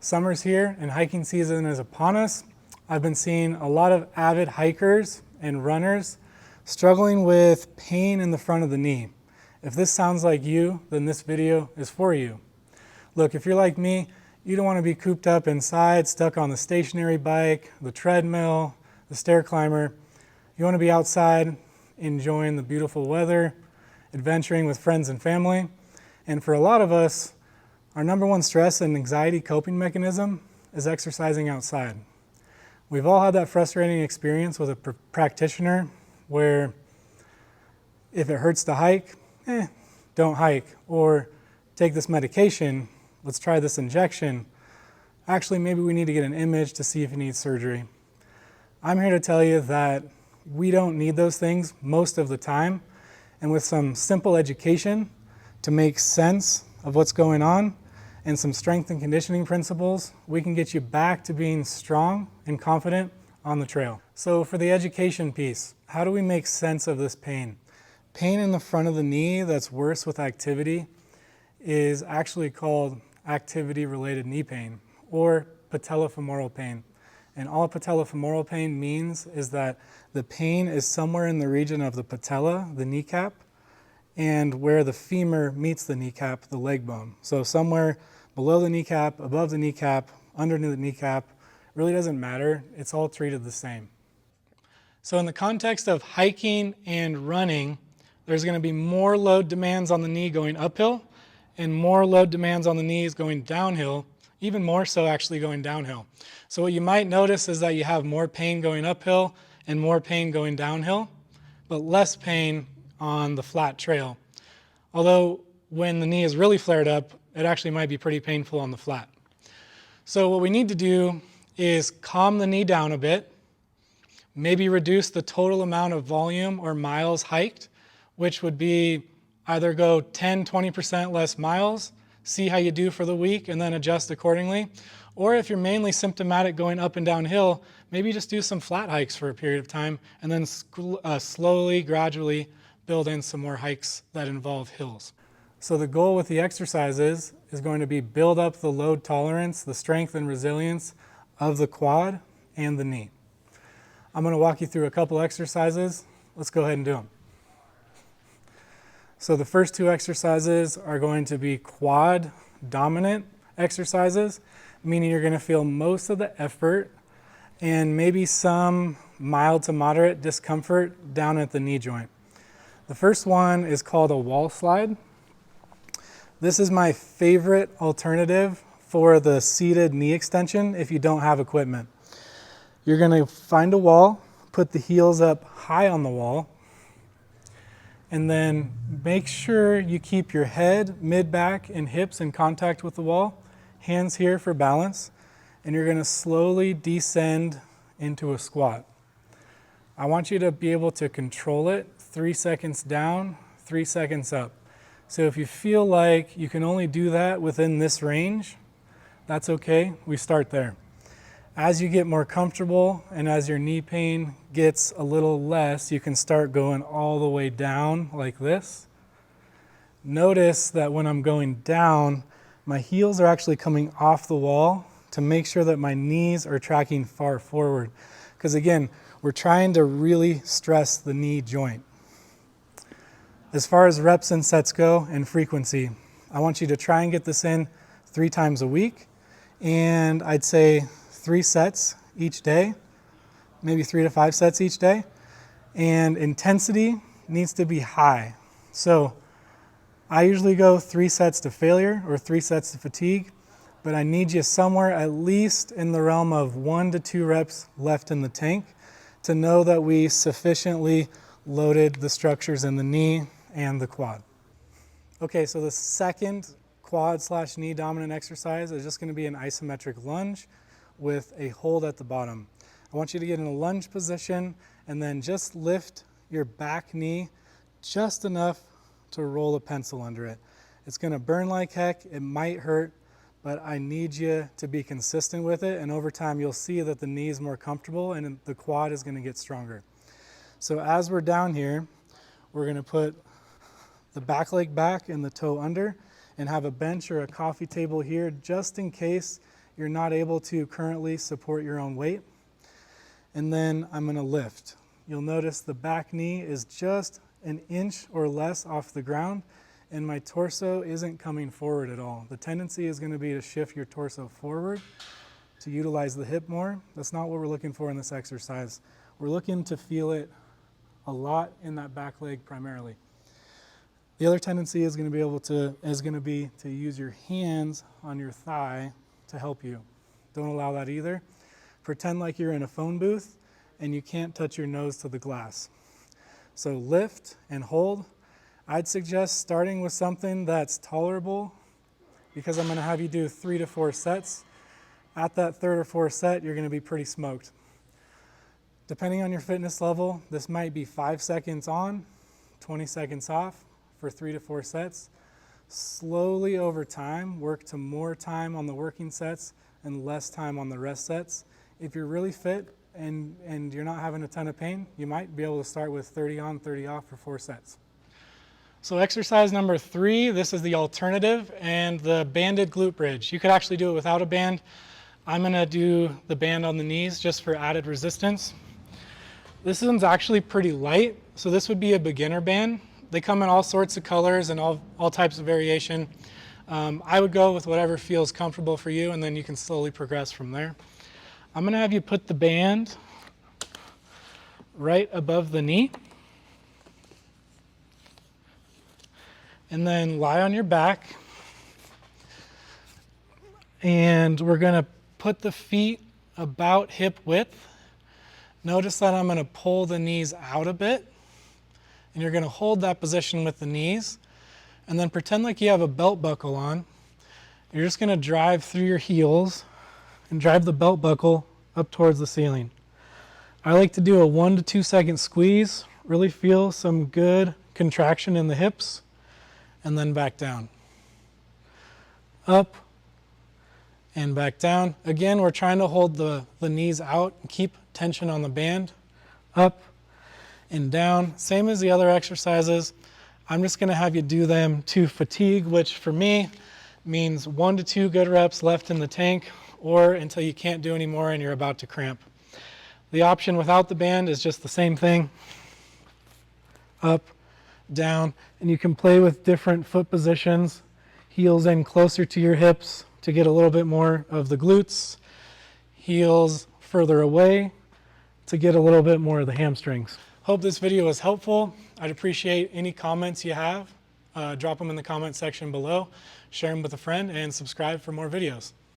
Summer's here and hiking season is upon us. I've been seeing a lot of avid hikers and runners struggling with pain in the front of the knee. If this sounds like you, then this video is for you. Look, if you're like me, you don't want to be cooped up inside, stuck on the stationary bike, the treadmill, the stair climber. You want to be outside, enjoying the beautiful weather, adventuring with friends and family. And for a lot of us, our number one stress and anxiety coping mechanism is exercising outside. We've all had that frustrating experience with a practitioner where if it hurts to hike, don't hike. Or take this medication, let's try this injection. Actually, maybe we need to get an image to see if you need surgery. I'm here to tell you that we don't need those things most of the time. And with some simple education to make sense of what's going on and some strength and conditioning principles, we can get you back to being strong and confident on the trail. So for the education piece, how do we make sense of this pain? Pain in the front of the knee that's worse with activity is actually called activity-related knee pain or patellofemoral pain. And all patellofemoral pain means is that the pain is somewhere in the region of the patella, the kneecap, and where the femur meets the kneecap, the leg bone. So somewhere below the kneecap, above the kneecap, underneath the kneecap, really doesn't matter. It's all treated the same. So in the context of hiking and running, there's going to be more load demands on the knee going uphill and more load demands on the knees going downhill, even more so actually going downhill. So what you might notice is that you have more pain going uphill and more pain going downhill, but less pain on the flat trail. Although when the knee is really flared up, it actually might be pretty painful on the flat. So what we need to do is calm the knee down a bit, maybe reduce the total amount of volume or miles hiked, which would be either go 10, 20% less miles, see how you do for the week, and then adjust accordingly. Or if you're mainly symptomatic going up and downhill, maybe just do some flat hikes for a period of time and then slowly, gradually build in some more hikes that involve hills. So the goal with the exercises is going to be build up the load tolerance, the strength and resilience of the quad and the knee. I'm going to walk you through a couple exercises. Let's go ahead and do them. So the first two exercises are going to be quad dominant exercises, meaning you're going to feel most of the effort and maybe some mild to moderate discomfort down at the knee joint. The first one is called a wall slide. This is my favorite alternative for the seated knee extension if you don't have equipment. You're going to find a wall, put the heels up high on the wall, and then make sure you keep your head, mid-back, and hips in contact with the wall. Hands here for balance, and you're going to slowly descend into a squat. I want you to be able to control it 3 seconds down, 3 seconds up. So if you feel like you can only do that within this range, that's okay, we start there. As you get more comfortable and as your knee pain gets a little less, you can start going all the way down like this. Notice that when I'm going down, my heels are actually coming off the wall to make sure that my knees are tracking far forward. Because again, we're trying to really stress the knee joint. As far as reps and sets go and frequency, I want you to try and get this in 3 times a week. And I'd say 3 sets each day, maybe 3 to 5 sets each day. And intensity needs to be high. So I usually go 3 sets to failure or 3 sets to fatigue, but I need you somewhere at least in the realm of 1 to 2 reps left in the tank to know that we sufficiently loaded the structures in the knee and the quad. Okay, so the second quad/knee dominant exercise is just going to be an isometric lunge with a hold at the bottom. I want you to get in a lunge position and then just lift your back knee just enough to roll a pencil under it. It's going to burn like heck, it might hurt, but I need you to be consistent with it, and over time you'll see that the knee is more comfortable and the quad is going to get stronger. So as we're down here, we're going to put the back leg back and the toe under and have a bench or a coffee table here just in case you're not able to currently support your own weight. And then I'm going to lift. You'll notice the back knee is just an inch or less off the ground, and my torso isn't coming forward at all. The tendency is going to be to shift your torso forward to utilize the hip more. That's not what we're looking for in this exercise. We're looking to feel it a lot in that back leg primarily. The other tendency is going to be to use your hands on your thigh to help you. Don't allow that either. Pretend like you're in a phone booth and you can't touch your nose to the glass. So lift and hold. I'd suggest starting with something that's tolerable, because I'm going to have you do 3 to 4 sets. At that third or fourth set, you're going to be pretty smoked. Depending on your fitness level, this might be 5 seconds on, 20 seconds off for 3 to 4 sets. Slowly over time, work to more time on the working sets and less time on the rest sets. If you're really fit and you're not having a ton of pain, you might be able to start with 30 on, 30 off for 4 sets. So exercise number 3, this is the alternative and the banded glute bridge. You could actually do it without a band. I'm going to do the band on the knees just for added resistance. This one's actually pretty light, so this would be a beginner band. They come in all sorts of colors and all types of variation. I would go with whatever feels comfortable for you, and then you can slowly progress from there. I'm going to have you put the band right above the knee, and then lie on your back, and we're going to put the feet about hip width. Notice that I'm going to pull the knees out a bit, and you're going to hold that position with the knees, and then pretend like you have a belt buckle on. You're just going to drive through your heels and drive the belt buckle up towards the ceiling. I like to do a 1 to 2 second squeeze, really feel some good contraction in the hips, and then back down. Up and back down. Again, we're trying to hold the knees out and keep tension on the band. Up and down. Same as the other exercises. I'm just going to have you do them to fatigue, which for me means 1 to 2 good reps left in the tank, or until you can't do anymore and you're about to cramp. The option without the band is just the same thing. Up, down, and you can play with different foot positions. Heels in closer to your hips to get a little bit more of the glutes. Heels further away to get a little bit more of the hamstrings. Hope this video was helpful. I'd appreciate any comments you have. Drop them in the comment section below, share them with a friend, and subscribe for more videos.